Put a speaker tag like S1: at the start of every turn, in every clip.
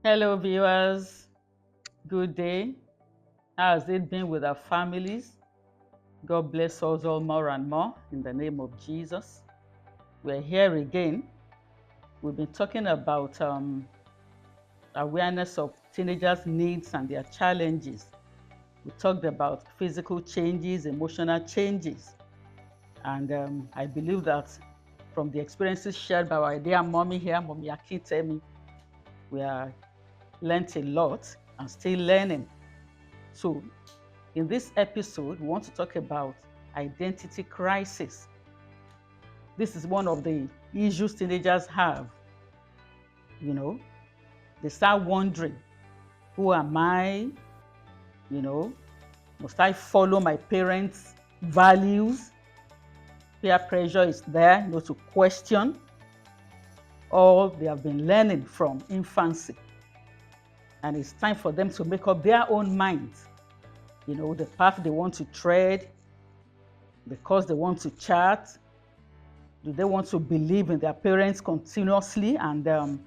S1: Hello, viewers. Good day. How has it been with our families? God bless us all more and more in the name of Jesus. We're here again. We've been talking about awareness of teenagers' needs and their challenges. We talked about physical changes, emotional changes. And I believe that from the experiences shared by our dear mommy here, Mommy Akintemi, we are learned a lot and still learning. So in this episode, we want to talk about identity crisis. This is one of the issues teenagers have. You know, they start wondering, who am I? You know, must I follow my parents' values? Peer pressure is there, to question all they have been learning from infancy. And it's time for them to make up their own minds. The path they want to tread, the course they want to chart. Do they want to believe in their parents continuously and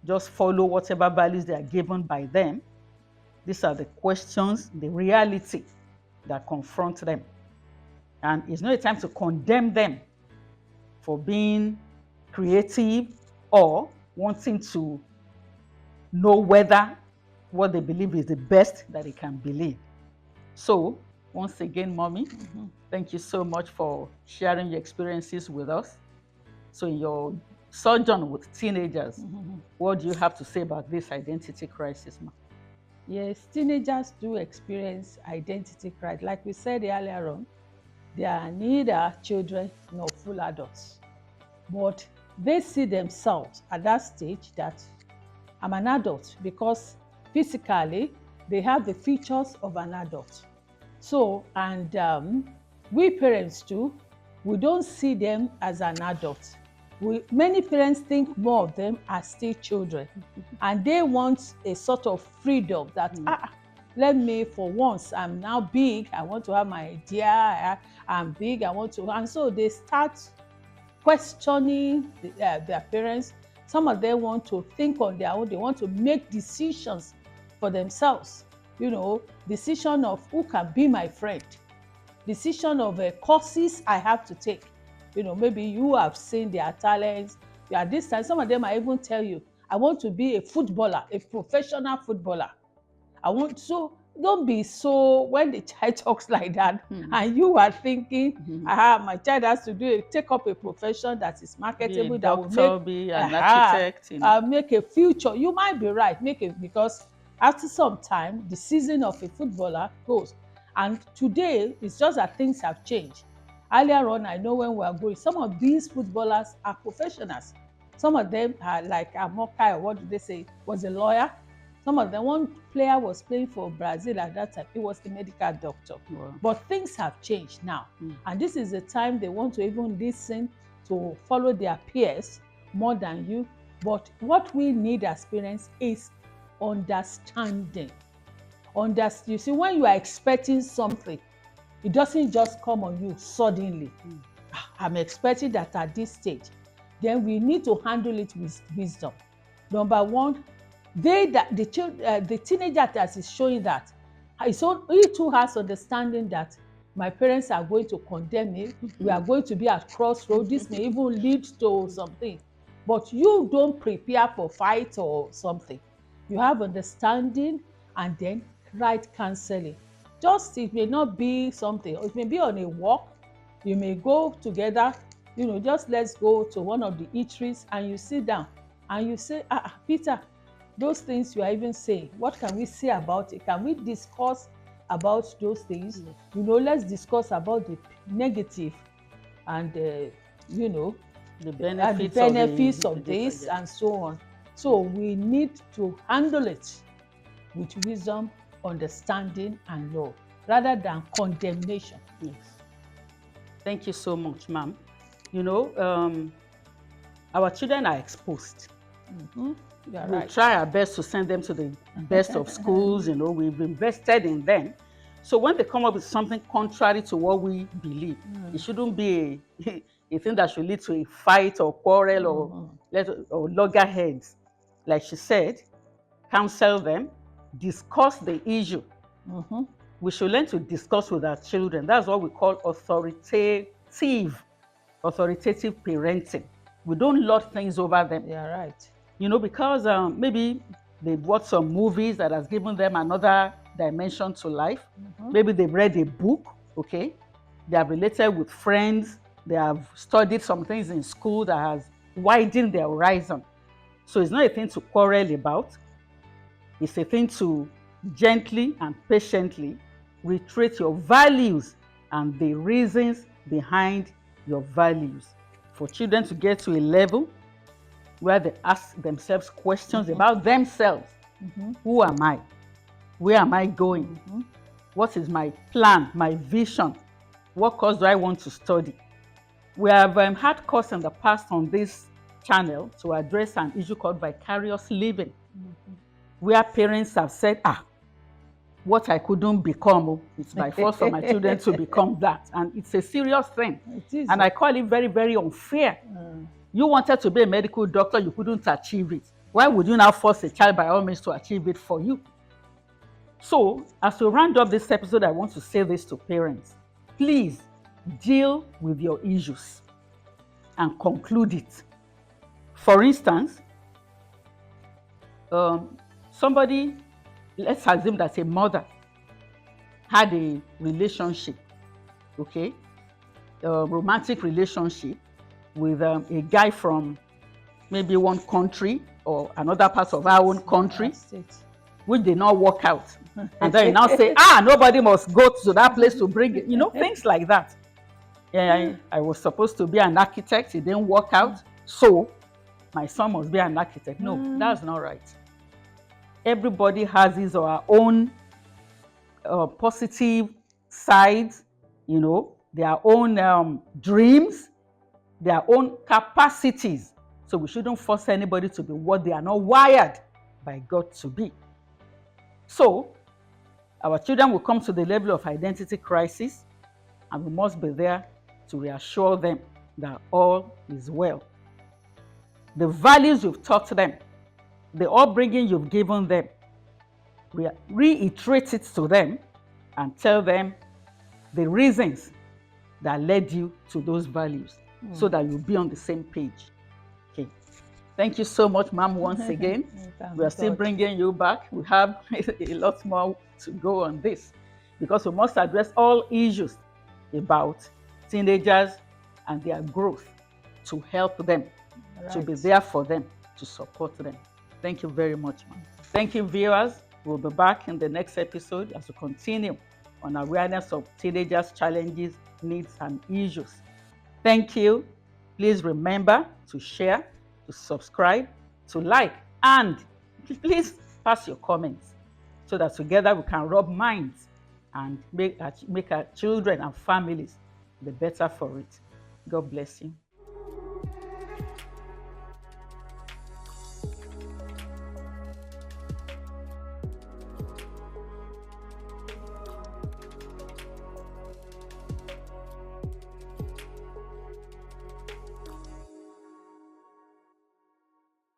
S1: just follow whatever values they are given by them? These are the questions, the reality that confront them. And it's not a time to condemn them for being creative or wanting to know whether what they believe is the best that they can believe. So, once again, Mommy, thank you so much for sharing your experiences with us. So, in your sojourn with teenagers, what do you have to say about this identity crisis, Ma?
S2: Yes, teenagers do experience identity crisis. Like we said earlier on, they are neither children nor full adults. But they see themselves at that stage that I'm an adult because physically they have the features of an adult. So, and we parents too, we don't see them as an adult. Many parents think more of them as still children, and they want a sort of freedom that let me, for once, I'm now big, I want to have my idea, I'm big, I want to, and so they start questioning their parents. Some of them want to think on their own, they want to make decisions for themselves, decision of who can be my friend, decision of courses I have to take. Maybe you have seen their talents. At this time, some of them might even tell you, I want to be a footballer, a professional footballer. So don't be so, when the child talks like that, and you are thinking, my child has to take up a profession that is marketable, that will make,
S1: be an architect,
S2: make a future. You might be right, because after some time, the season of a footballer goes. And today, it's just that things have changed. Earlier on, I know when we were going, some of these footballers are professionals. Some of them are like Amokai, or what do they say, was a lawyer. Some of them, one player was playing for Brazil at that time. He was a medical doctor.
S1: Wow.
S2: But things have changed now. And this is the time they want to even listen to follow their peers more than you. But what we need as parents is understanding. You see, when you are expecting something, it doesn't just come on you suddenly. I'm expecting that at this stage. Then we need to handle it with wisdom. Number one, the teenager that is showing that, he too has understanding that my parents are going to condemn me. We are going to be at crossroads. This may even lead to something. But you don't prepare for fight or something. You have understanding and then right counseling. Just, it may not be something, it may be on a walk. You may go together, just let's go to one of the eateries and you sit down and you say, Peter, those things you are even saying, what can we say about it? Can we discuss about those things?
S1: Yes.
S2: Let's discuss about the negative and
S1: the
S2: benefits of this and so on. So we need to handle it with wisdom, understanding, and love, rather than condemnation.
S1: Yes. Thank you so much, ma'am. Our children are exposed. We try our best to send them to the best of schools. We've invested in them. So when they come up with something contrary to what we believe, it shouldn't be a thing that should lead to a fight or quarrel or loggerheads. Like she said, counsel them, discuss the issue.
S2: Mm-hmm.
S1: We should learn to discuss with our children. That's what we call authoritative parenting. We don't lord things over them.
S2: Yeah, right.
S1: Because maybe they've watched some movies that has given them another dimension to life.
S2: Mm-hmm.
S1: Maybe they've read a book, okay? They have related with friends. They have studied some things in school that has widened their horizon. So it's not a thing to quarrel about. It's a thing to gently and patiently reiterate your values and the reasons behind your values. For children to get to a level where they ask themselves questions about themselves. Who am I? Where am I going? What is my plan, my vision? What course do I want to study? We have had course in the past on this channel to address an issue called vicarious living, where parents have said, what I couldn't become, it's by force for my children to become that. And it's a serious thing.
S2: It is.
S1: And I call it very, very unfair. You wanted to be a medical doctor, you couldn't achieve it. Why would you now force a child by all means to achieve it for you? So, as we round up this episode, I want to say this to parents. Please deal with your issues and conclude it. For instance, somebody, let's assume that a mother had a relationship, okay, a romantic relationship with a guy from maybe one country or another part of our own country, which did not work out. And then you now say, nobody must go to that place to bring it, things like that. Yeah, I was supposed to be an architect, it didn't work out, so my son must be an architect. No, that's not right. Everybody has his or her own positive sides, their own dreams, their own capacities. So we shouldn't force anybody to be what they are not wired by God to be. So our children will come to the level of identity crisis, and we must be there to reassure them that all is well. The values you've taught them, the upbringing you've given them, reiterate it to them and tell them the reasons that led you to those values so that you'll be on the same page. Okay. Thank you so much, ma'am, once again. We are still bringing you back. We have a lot more to go on this because we must address all issues about teenagers and their growth to help them, to be there for them, to support them. Thank you very much, ma'am. Thank you, viewers. We'll be back in the next episode as we continue on awareness of teenagers' challenges, needs, and issues. Thank you. Please remember to share, to subscribe, to like, and please pass your comments so that together we can rub minds and make our children and families the better for it. God bless you.